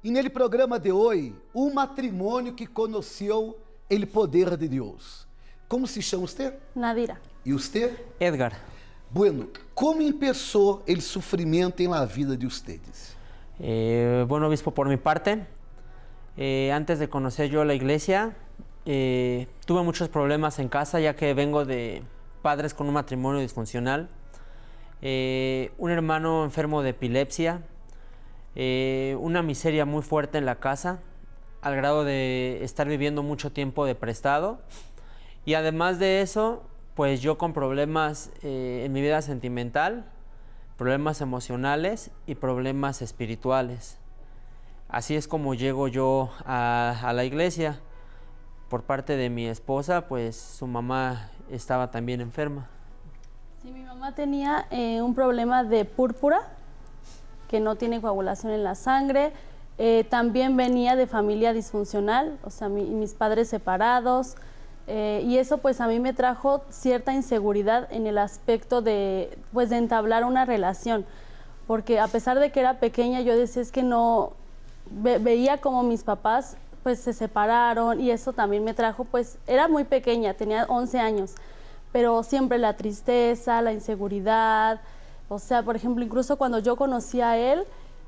E nele programa de hoje, um matrimônio que conheceu o poder de Deus. Como se chama você? Nadira. E você? Edgar. Bueno, como começou o sofrimento em la vida de ustedes? Bueno, obispo, por mi parte, antes de conocer yo la iglesia, tuve muchos problemas en casa, ya que vengo de padres con un matrimonio disfuncional, un hermano enfermo de epilepsia, una miseria muy fuerte en la casa, al grado de estar viviendo mucho tiempo de prestado, y además de eso, pues yo con problemas en mi vida sentimental, problemas emocionales y problemas espirituales. Así es como llego yo a la iglesia. Por parte de mi esposa, pues su mamá estaba también enferma. Sí, mi mamá tenía un problema de púrpura, que no tiene coagulación en la sangre. También venía de familia disfuncional, o sea, mis padres separados. Y eso pues a mí me trajo cierta inseguridad en el aspecto de, pues, de entablar una relación, porque a pesar de que era pequeña yo decía es que no, veía como mis papás pues se separaron y eso también me trajo, pues era muy pequeña, tenía 11 años, pero siempre la tristeza, la inseguridad, o sea, por ejemplo, incluso cuando yo conocí a él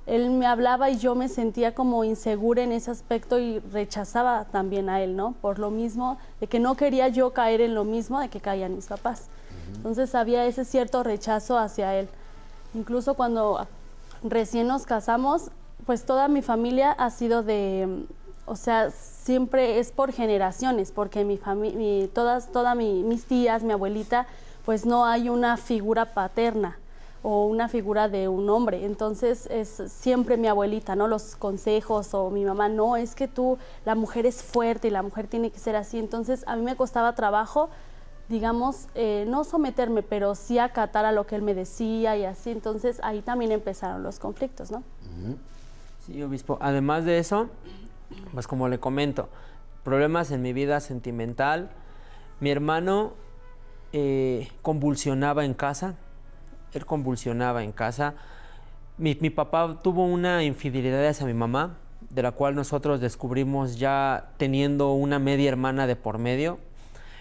me hablaba y yo me sentía como insegura en ese aspecto y rechazaba también a él, ¿no? Por lo mismo, de que no quería yo caer en lo mismo de que caían mis papás. Entonces había ese cierto rechazo hacia él. Incluso cuando recién nos casamos, pues toda mi familia ha sido de, o sea, siempre es por generaciones, porque mis tías, mi abuelita, pues no hay una figura paterna o una figura de un hombre, entonces es siempre mi abuelita, ¿no? Los consejos, o mi mamá, no, es que la mujer es fuerte y la mujer tiene que ser así, entonces a mí me costaba trabajo, digamos, no someterme, pero sí acatar a lo que él me decía y así, entonces ahí también empezaron los conflictos, ¿no? Sí, obispo, además de eso, pues como le comento, problemas en mi vida sentimental, mi hermano convulsionaba en casa. Él convulsionaba en casa. Mi papá tuvo una infidelidad hacia mi mamá, de la cual nosotros descubrimos ya teniendo una media hermana de por medio.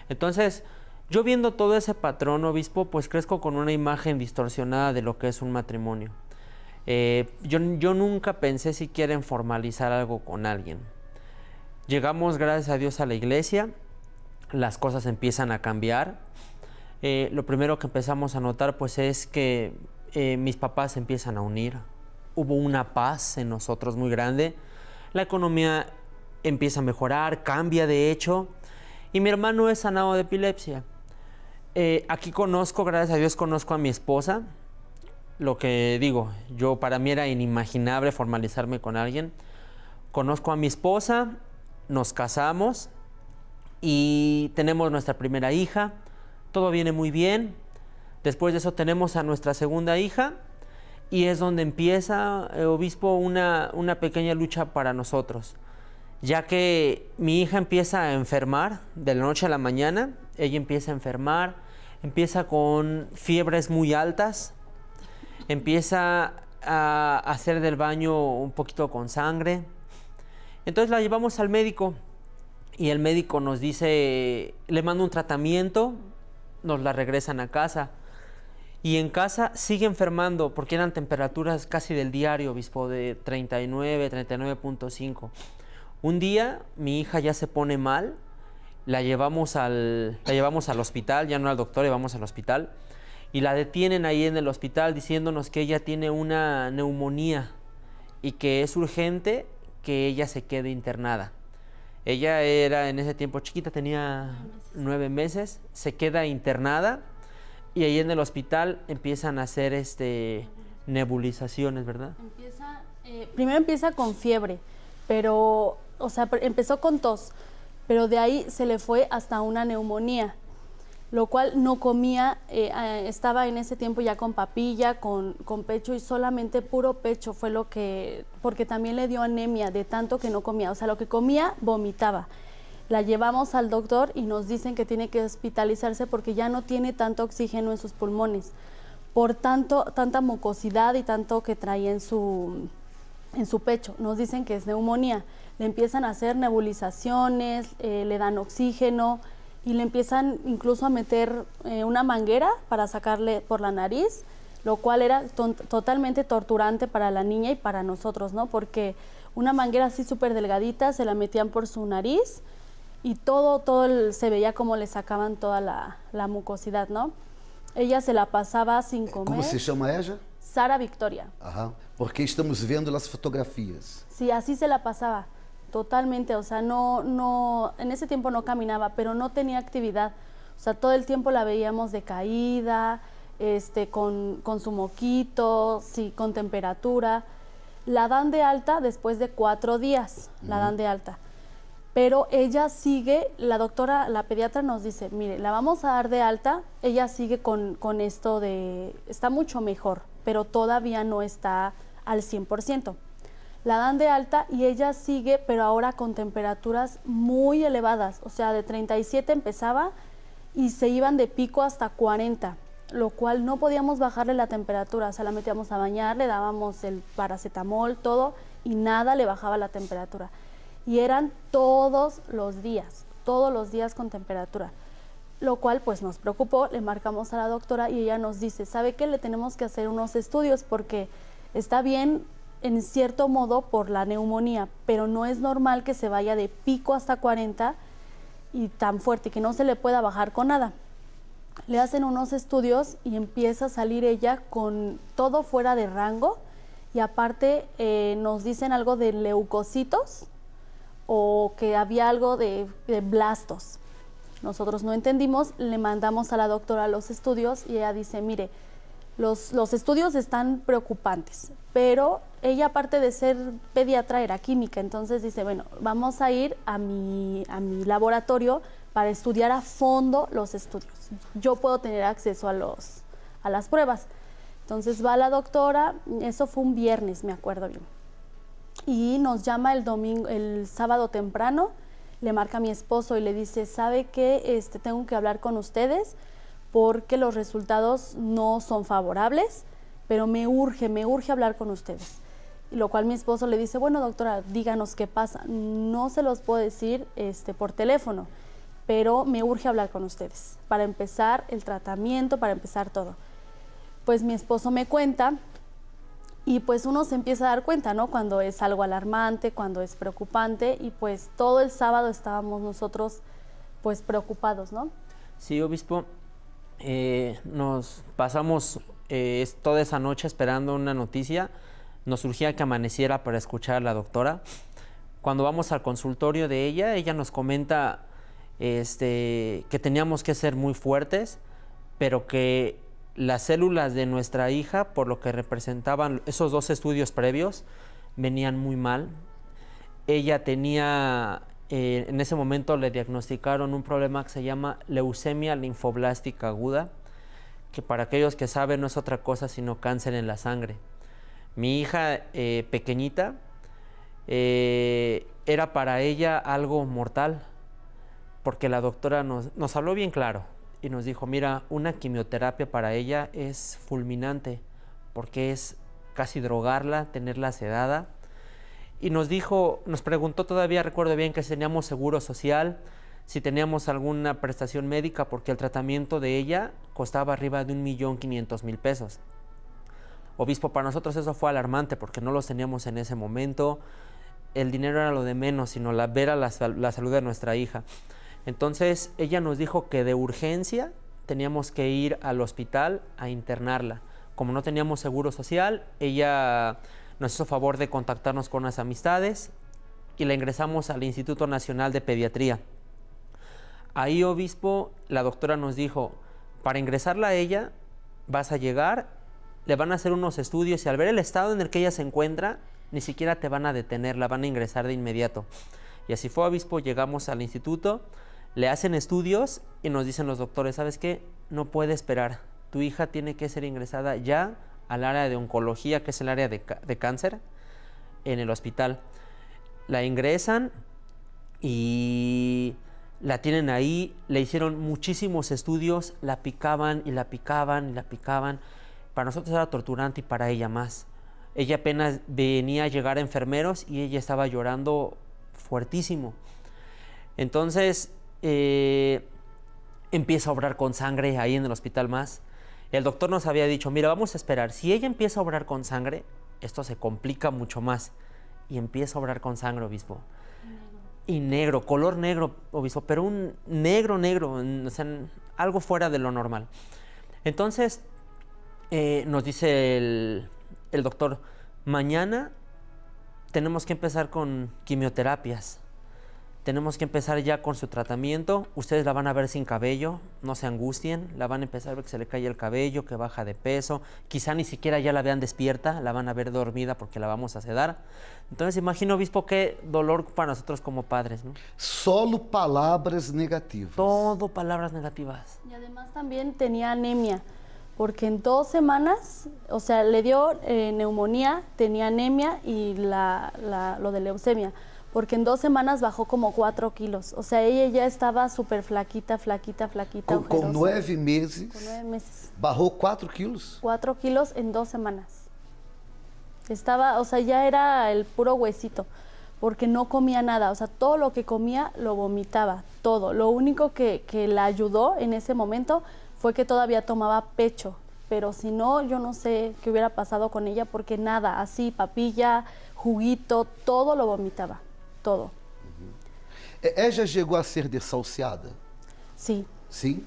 Entonces, yo viendo todo ese patrón, obispo, pues crezco con una imagen distorsionada de lo que es un matrimonio. Yo nunca pensé siquiera en formalizar algo con alguien. Llegamos, gracias a Dios, a la iglesia, las cosas empiezan a cambiar. Lo primero que empezamos a notar pues es que mis papás se empiezan a unir. Hubo una paz en nosotros muy grande. La economía empieza a mejorar, cambia de hecho. Y mi hermano es sanado de epilepsia. Aquí conozco, gracias a Dios, conozco a mi esposa. Lo que digo, para mí era inimaginable formalizarme con alguien. Conozco a mi esposa, nos casamos y tenemos nuestra primera hija. Todo viene muy bien. Después de eso tenemos a nuestra segunda hija y es donde empieza, obispo, una pequeña lucha para nosotros, ya que mi hija empieza a enfermar de la noche a la mañana. Ella empieza a enfermar, empieza con fiebres muy altas, empieza a hacer del baño un poquito con sangre. Entonces la llevamos al médico y el médico nos dice, le manda un tratamiento, nos la regresan a casa y en casa sigue enfermando porque eran temperaturas casi del diario, obispo, de 39, 39.5. Un día mi hija ya se pone mal, la llevamos al hospital, ya no al doctor, llevamos al hospital y la detienen ahí en el hospital diciéndonos que ella tiene una neumonía y que es urgente que ella se quede internada. Ella era en ese tiempo chiquita, tenía 9 meses, se queda internada y ahí en el hospital empiezan a hacer nebulizaciones, ¿verdad? Primero empieza con fiebre, pero, o sea, empezó con tos, pero de ahí se le fue hasta una neumonía, lo cual no comía, estaba en ese tiempo ya con papilla, con pecho y solamente puro pecho fue lo que, porque también le dio anemia de tanto que no comía, o sea, lo que comía vomitaba. La llevamos al doctor y nos dicen que tiene que hospitalizarse porque ya no tiene tanto oxígeno en sus pulmones, por tanta mucosidad y tanto que traía en su pecho. Nos dicen que es neumonía. Le empiezan a hacer nebulizaciones, le dan oxígeno y le empiezan incluso a meter una manguera para sacarle por la nariz, lo cual era totalmente torturante para la niña y para nosotros, ¿no? Porque una manguera así súper delgadita se la metían por su nariz y se veía como le sacaban toda la mucosidad, ¿no? Ella se la pasaba sin comer. ¿Cómo se llama ella? Sara Victoria. Ajá, porque estamos viendo las fotografías. Sí, así se la pasaba, totalmente. O sea, en ese tiempo no caminaba, pero no tenía actividad. O sea, todo el tiempo la veíamos decaída, con su moquito, sí, con temperatura. La dan de alta después de 4 días, la dan de alta. Pero ella sigue, la pediatra nos dice, mire, la vamos a dar de alta, ella sigue con esto está mucho mejor, pero todavía no está al 100%. La dan de alta y ella sigue, pero ahora con temperaturas muy elevadas, o sea, de 37 empezaba y se iban de pico hasta 40, lo cual no podíamos bajarle la temperatura, o sea, la metíamos a bañar, le dábamos el paracetamol, todo, y nada le bajaba la temperatura. Y eran todos los días con temperatura, lo cual pues nos preocupó. Le marcamos a la doctora y ella nos dice, ¿sabe qué? Le tenemos que hacer unos estudios porque está bien en cierto modo por la neumonía, pero no es normal que se vaya de pico hasta 40 y tan fuerte que no se le pueda bajar con nada. Le hacen unos estudios y empieza a salir ella con todo fuera de rango y aparte nos dicen algo de leucocitos, o que había algo de blastos. Nosotros no entendimos, le mandamos a la doctora los estudios y ella dice, mire, los estudios están preocupantes, pero ella aparte de ser pediatra era química, entonces dice, bueno, vamos a ir a mi laboratorio para estudiar a fondo los estudios. Yo puedo tener acceso a las pruebas. Entonces va la doctora, eso fue un viernes, me acuerdo bien. Y nos llama el sábado temprano, le marca a mi esposo y le dice, ¿sabe qué? Tengo que hablar con ustedes porque los resultados no son favorables, pero me urge hablar con ustedes. Y lo cual mi esposo le dice, bueno, doctora, díganos qué pasa. No se los puedo decir por teléfono, pero me urge hablar con ustedes para empezar el tratamiento, para empezar todo. Pues mi esposo me cuenta. Y pues uno se empieza a dar cuenta, ¿no? Cuando es algo alarmante, cuando es preocupante y pues todo el sábado estábamos nosotros pues preocupados, ¿no? Sí, obispo, nos pasamos toda esa noche esperando una noticia, nos surgía que amaneciera para escuchar a la doctora. Cuando vamos al consultorio de ella nos comenta que teníamos que ser muy fuertes, pero que las células de nuestra hija, por lo que representaban esos 2 estudios previos, venían muy mal. Ella tenía, en ese momento le diagnosticaron un problema que se llama leucemia linfoblástica aguda, que para aquellos que saben no es otra cosa sino cáncer en la sangre. Mi hija pequeñita, era para ella algo mortal, porque la doctora nos habló bien claro. Y nos dijo, mira, una quimioterapia para ella es fulminante, porque es casi drogarla, tenerla sedada. Y nos preguntó todavía, recuerdo bien, que si teníamos seguro social, si teníamos alguna prestación médica, porque el tratamiento de ella costaba arriba de 1.500.000 pesos. Obispo, para nosotros eso fue alarmante, porque no los teníamos en ese momento. El dinero era lo de menos, sino ver a la salud de nuestra hija. Entonces ella nos dijo que de urgencia teníamos que ir al hospital a internarla. Como no teníamos seguro social, ella nos hizo favor de contactarnos con unas amistades y la ingresamos al Instituto Nacional de Pediatría. Ahí, obispo, la doctora nos dijo, para ingresarla a ella vas a llegar, le van a hacer unos estudios y al ver el estado en el que ella se encuentra, ni siquiera te van a detener, la van a ingresar de inmediato. Y así fue, obispo, llegamos al instituto, le hacen estudios y nos dicen los doctores, ¿sabes qué? No puede esperar, tu hija tiene que ser ingresada ya al área de oncología, que es el área de cáncer, en el hospital. La ingresan y la tienen ahí, le hicieron muchísimos estudios, la picaban y la picaban y la picaban. Para nosotros era torturante y para ella más. Ella apenas venía a llegar a enfermeros y ella estaba llorando fuertísimo. Entonces empieza a obrar con sangre ahí en el Hospital Más. El doctor nos había dicho, mira, vamos a esperar. Si ella empieza a obrar con sangre, esto se complica mucho más. Y empieza a obrar con sangre, obispo. Y negro, color negro, obispo, pero un negro, o sea, algo fuera de lo normal. Entonces nos dice el doctor, mañana tenemos que empezar con quimioterapias. Tenemos que empezar ya con su tratamiento. Ustedes la van a ver sin cabello, no se angustien. La van a empezar a ver que se le cae el cabello, que baja de peso. Quizá ni siquiera ya la vean despierta, la van a ver dormida porque la vamos a sedar. Entonces, imagino, obispo, qué dolor para nosotros como padres, ¿no? Solo palabras negativas. Todo palabras negativas. Y además también tenía anemia, porque en 2 semanas, o sea, le dio neumonía, tenía anemia y lo de leucemia, porque en 2 semanas bajó como 4 kilos. O sea, ella ya estaba súper flaquita. Com 9 meses, Con 9 meses. barrou 4 quilos. 4 kilos en 2 semanas. Estaba, o sea, ya era el puro huesito, porque no comía nada. O sea, todo lo que comía lo vomitaba, todo. Lo único que la ayudó en ese momento fue que todavía tomaba pecho. Pero si no, yo no sé qué hubiera pasado con ella, porque nada, así, papilla, juguito, todo lo vomitaba, todo. Ella chegou a ser desahuciada? Sí, Sim?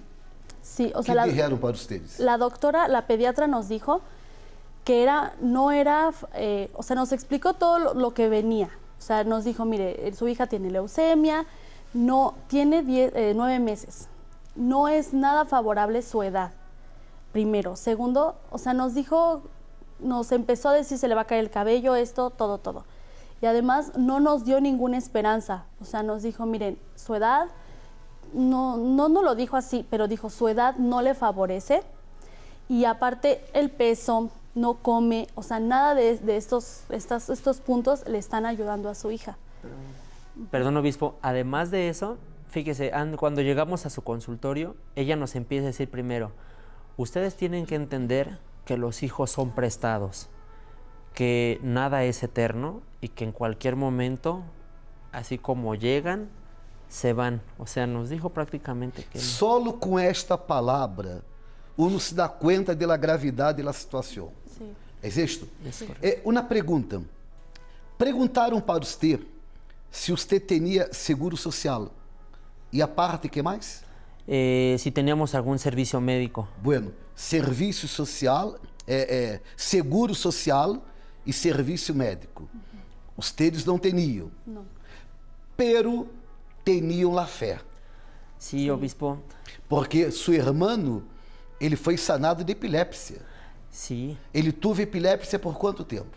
sí. O O que sea, dijeron para ustedes? la doctora, la pediatra nos dijo que no era, o sea, nos explicó todo lo que venía. O sea, nos dijo, mire, su hija tiene leucemia, no, tiene 9 meses. No es nada favorable su edad, primero. Segundo, o sea, nos empezó a decir se le va a caer el cabello, esto, todo. Y además no nos dio ninguna esperanza. O sea, nos dijo, miren, su edad, no lo dijo así, pero dijo, su edad no le favorece. Y aparte, el peso, no come, o sea, nada de estos puntos le están ayudando a su hija. Perdón, obispo, además de eso, fíjese, cuando llegamos a su consultorio, ella nos empieza a decir primero, ustedes tienen que entender que los hijos son prestados, que nada es eterno y que en cualquier momento, así como llegan, se van. O sea, nos dijo prácticamente que... Solo com esta palavra, uno se dá conta da gravidade da situação. Sí. É isto? Es correcto. Uma pergunta. Perguntaram para você se você tinha seguro social. E a parte, que mais? Si teníamos algún servicio médico. Bueno, serviço social, seguro social e serviço médico. Ustedes não tinham, No. pero tinham a fé. Sí, obispo. Porque seu irmão, ele foi sanado de epilepsia. Sí. Ele teve epilepsia por quanto tempo?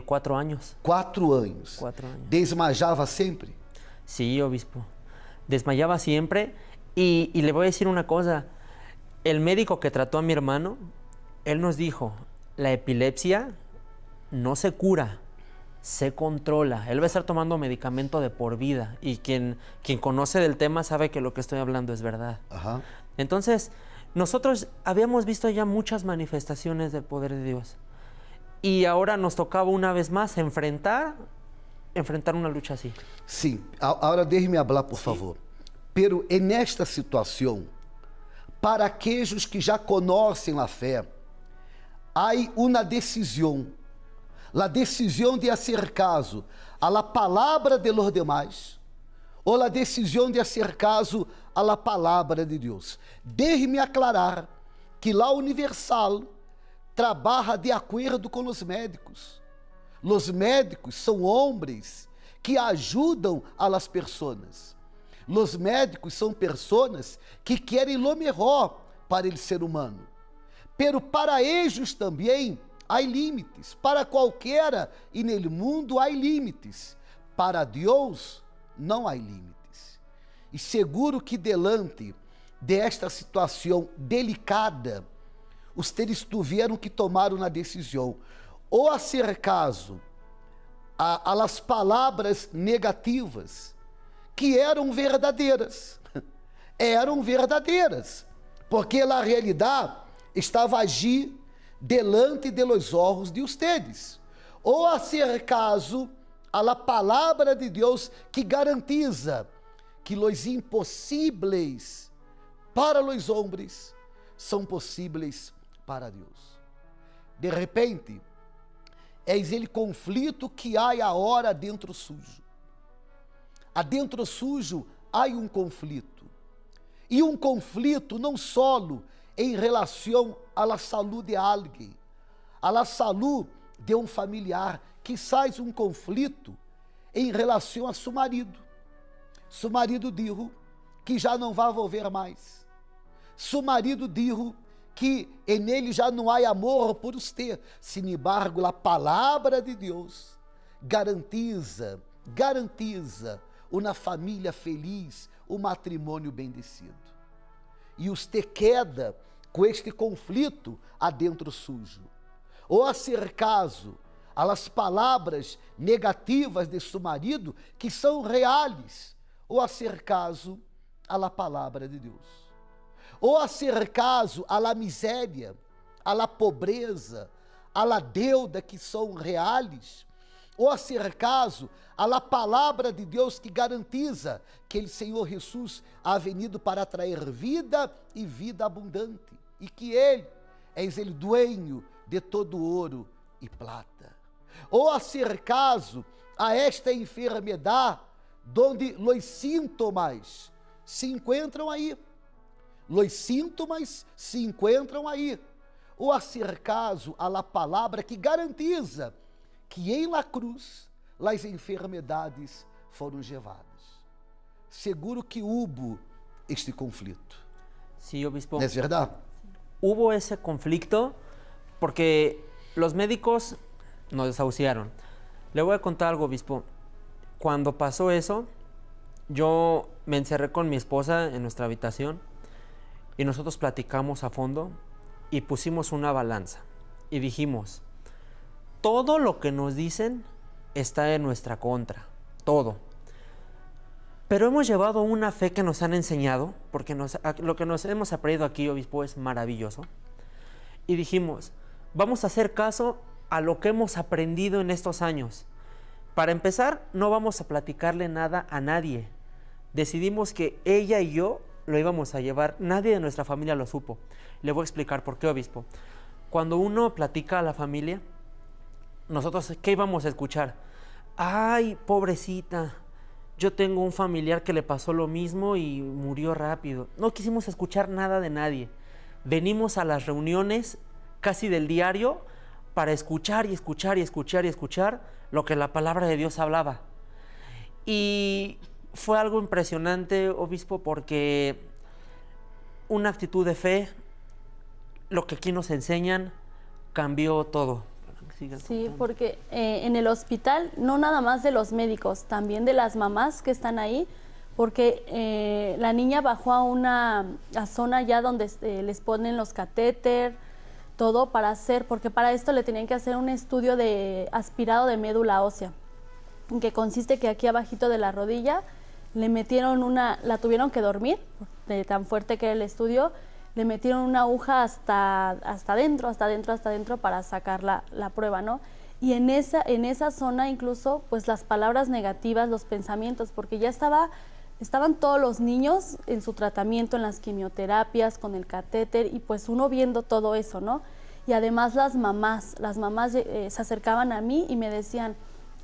4 años. 4 anos. 4 años. Desmajava sempre? Sí, obispo. Desmayaba siempre y le voy a decir una cosa. El médico que trató a mi hermano, él nos dijo, la epilepsia no se cura, se controla. Él va a estar tomando medicamento de por vida y quien conoce del tema sabe que lo que estoy hablando es verdad. Ajá. Entonces, nosotros habíamos visto ya muchas manifestaciones del poder de Dios y ahora nos tocaba una vez más enfrentar una lucha así. Sim. Agora deixe-me falar, por favor. Pero nesta situação, para aqueles que já conhecem a fé, há uma decisão. A decisão de hacer caso a la palavra de los demás ou a decisão de hacer caso a la palavra de Deus. Deixe-me aclarar que la Universal trabalha de acordo com os médicos. Os médicos são homens que ajudam a las pessoas. Os médicos são pessoas que querem lo melhor para o ser humano. Pero para eles também há limites. Para qualquer e no mundo há limites. Para Deus não há limites. E seguro que delante desta situação delicada, vocês tiveram que tomar uma decisão. Ou hacer caso a las palavras negativas, que eram verdadeiras. Eram verdadeiras. Porque a realidade estava agir delante de los ojos de ustedes, ou hacer caso a la palavra de Deus que garantiza que os impossíveis para os homens são possíveis para Deus. De repente, eis ele conflito que há agora dentro sujo. Adentro sujo há um conflito. E um conflito não solo em relação à la saúde de alguém, à la saúde de um familiar, que faz um conflito em relação a seu marido. Seu marido disse que já não vai volver mais. Seu marido disse que em ele já não há amor por você. Sin embargo, a palavra de Deus garantiza uma família feliz, um matrimônio bendecido. E você queda com este conflito adentro sujo. Ou a ser caso a las palavras negativas de seu marido, que são reais, ou a ser caso a la palavra de Deus. Ou a ser caso a la miséria, a la pobreza, a la deuda, que são reais, ou a ser caso a la palavra de Deus que garantiza que o Senhor Jesus ha venido para trazer vida e vida abundante, e que Ele é o dueño de todo ouro e plata. Ou a ser caso a esta enfermidade, donde os sintomas se encontram aí. Os sintomas se encontram aí. Ou a ser caso a la palavra que garantiza que em la cruz as enfermidades foram levadas. Seguro que hubo este conflito. Sí, obispo. ¿No es verdad? Hubo ese conflicto porque los médicos nos desahuciaron. Le voy a contar algo, obispo. Cuando pasó eso, yo me encerré con mi esposa en nuestra habitación y nosotros platicamos a fondo y pusimos una balanza y dijimos, todo lo que nos dicen está en nuestra contra, todo. Pero hemos llevado una fe que nos han enseñado, porque lo que nos hemos aprendido aquí, obispo, es maravilloso. Y dijimos, vamos a hacer caso a lo que hemos aprendido en estos años. Para empezar, no vamos a platicarle nada a nadie. Decidimos que ella y yo lo íbamos a llevar, nadie de nuestra familia lo supo. Le voy a explicar por qué, obispo. Cuando uno platica a la familia, nosotros, ¿qué íbamos a escuchar? Ay, pobrecita, yo tengo un familiar que le pasó lo mismo y murió rápido. No quisimos escuchar nada de nadie. Venimos a las reuniones casi del diario para escuchar y escuchar y escuchar y escuchar lo que la palabra de Dios hablaba. Y fue algo impresionante, obispo, porque una actitud de fe, lo que aquí nos enseñan, cambió todo. Sí, porque en el hospital, no nada más de los médicos, también de las mamás que están ahí, porque la niña bajó a una zona ya donde les ponen los catéter, todo para hacer, porque para esto le tenían que hacer un estudio de aspirado de médula ósea, que consiste que aquí abajito de la rodilla le metieron la tuvieron que dormir, de tan fuerte que era el estudio, le metieron una aguja hasta adentro para sacar la prueba, ¿no? Y en esa zona incluso, pues las palabras negativas, los pensamientos, porque ya estaban todos los niños en su tratamiento, en las quimioterapias, con el catéter, y pues uno viendo todo eso, ¿no? Y además las mamás se acercaban a mí y me decían,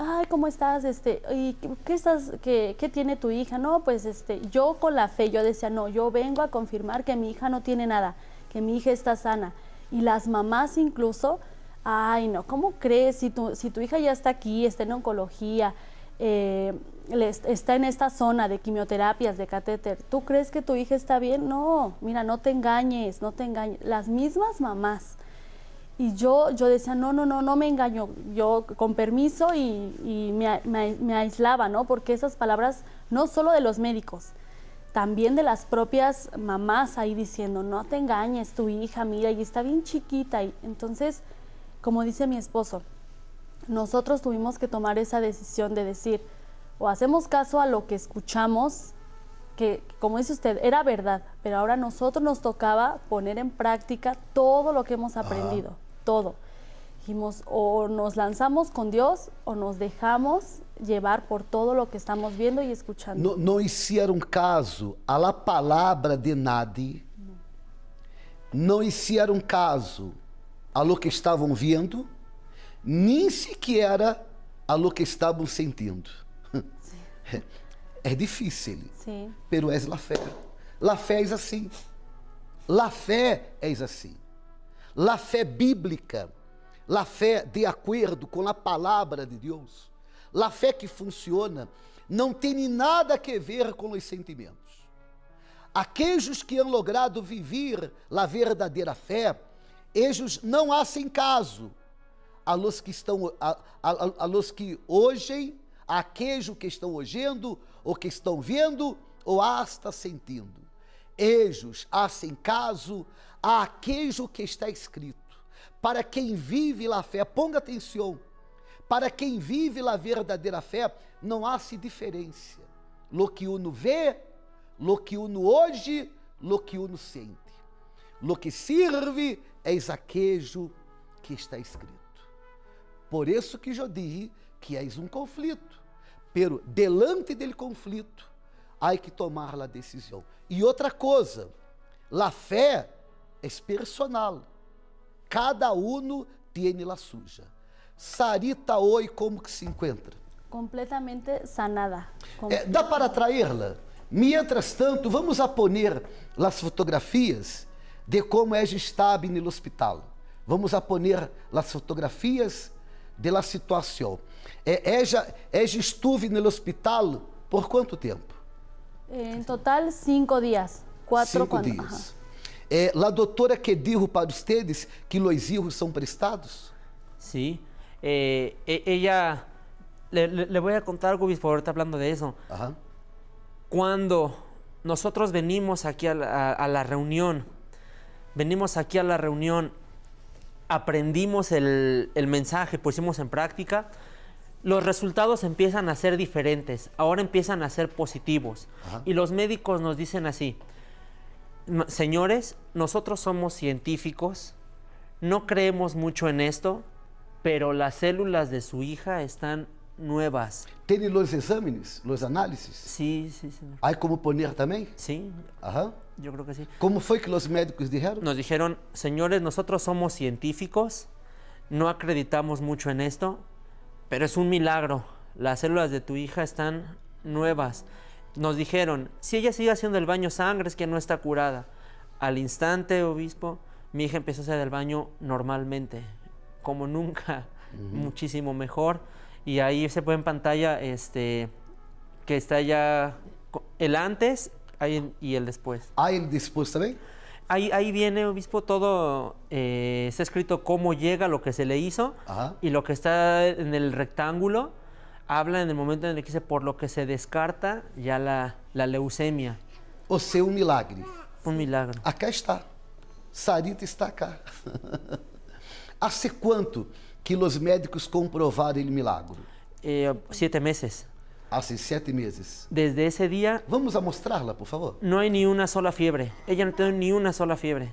ay, ¿cómo estás? ¿Y qué tiene tu hija? No, pues yo con la fe, yo decía, no, yo vengo a confirmar que mi hija no tiene nada, que mi hija está sana. Y las mamás incluso, ay, no, ¿cómo crees? Si tu hija ya está aquí, está en oncología, está en esta zona de quimioterapias, de catéter, ¿tú crees que tu hija está bien? No, mira, no te engañes. Las mismas mamás. Y yo decía, no me engaño, yo con permiso y me aislaba, ¿no? Porque esas palabras, no solo de los médicos, también de las propias mamás ahí diciendo, no te engañes, tu hija, mira, y está bien chiquita. Y entonces, como dice mi esposo, nosotros tuvimos que tomar esa decisión de decir, o hacemos caso a lo que escuchamos, que como dice usted, era verdad, pero ahora a nosotros nos tocaba poner en práctica todo lo que hemos aprendido. todo. Dijimos, o nos lanzamos con Dios o nos dejamos llevar por todo lo que estamos viendo y escuchando. Não hicieron caso a la palavra de nadie, não hicieron caso a lo que estavam vendo, nem sequer a lo que estavam sentindo. É difícil, Sí. pero é la fé. La fé é assim. La fé é assim. La fé bíblica, la fé de acordo com a palavra de Deus, la fé que funciona, não tem nada a ver com os sentimentos. Aqueles que han logrado viver a verdadeira fé, eles não hacen caso a los que estão, a los que hoje, aqueles que estão oyendo, ou que estão vendo, ou hasta sentindo. Eles hacen caso a aquilo que está escrito. Para quem vive a fé, ponga atenção, para quem vive a verdadeira fé, não há diferença. Lo que uno vê, lo que uno hoje, lo que uno sente. Lo que sirve é aquilo que está escrito. Por isso que eu disse que é conflito. Pero delante del conflito, há que tomar a decisão. E outra coisa, a fé é personal. Cada uno tiene la suya. Sarita hoje como que se encontra? Completamente sanada. Dá para traê-la? Mientras tanto, vamos a poner as fotografias de como ela estava no hospital. Vamos a poner as fotografias de la situação. Ella estuve no hospital por quanto tempo? En total 5 días. 4 5 dias. A doutora que dijo para ustedes que los hijos são prestados? Sí. Ella, le voy a contar algo, obispo, ahorita hablando de eso. Ajá. Cuando nosotros venimos aquí a la reunión, aprendimos el mensaje, pusimos en práctica, los resultados empiezan a ser diferentes, ahora empiezan a ser positivos. Ajá. Y los médicos nos dicen así: señores, nosotros somos científicos, no creemos mucho en esto, pero las células de su hija están nuevas. Tem los exames, los análisis? Sí, sí, señor. Há como poner também? Sí, Ajá. yo creo que sí. Como foi que los médicos dijeron? Nos dijeron, señores, nosotros somos científicos, no acreditamos mucho en esto, pero es un milagro. Las células de tu hija están nuevas. Nos dijeron, si ella sigue haciendo el baño sangre, es que no está curada. Al instante, obispo, mi hija empezó a hacer el baño normalmente, como nunca, muchísimo mejor. Y ahí se ve en pantalla que está ya el antes y el después. Há ele depois também? Ahí viene, obispo, todo, está escrito cómo llega lo que se le hizo. Ajá. Y lo que está en el rectángulo habla en el momento en el que dice por lo que se descarta ya la leucemia. O seu milagre. Un milagro. Acá está. Sarita está acá. Hace quanto que os médicos comprovaram o milagre? 7 meses. Hace 7 meses. Desde ese día Vamos a mostrarla, por favor. no hay ni una sola fiebre. Ella no tiene ni una sola fiebre.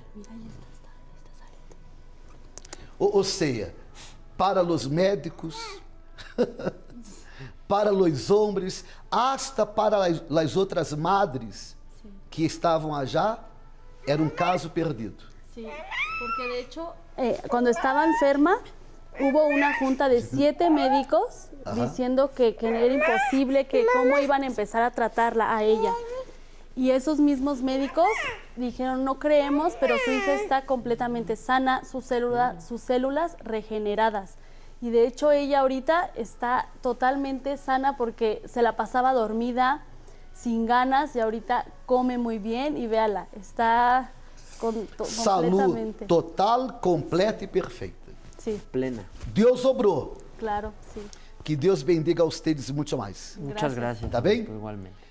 Ou seja, para os médicos, para os homens, hasta para as outras madres que estavam allá, era um caso perdido. Sí, porque de hecho, cuando estaba enferma, hubo una junta de 7 médicos diciendo que era imposible, que cómo iban a empezar a tratarla a ella. Y esos mismos médicos dijeron, no creemos, pero su hija está completamente sana, sus células regeneradas. Y de hecho ella ahorita está totalmente sana porque se la pasaba dormida, sin ganas, y ahorita come muy bien y véala, está Salud completamente. total, completa e perfeita. Sí, Plena. Deus obrou. claro, sí. Que Deus bendiga a ustedes muito mais. Muchas gracias. ¿Está bien? Igualmente.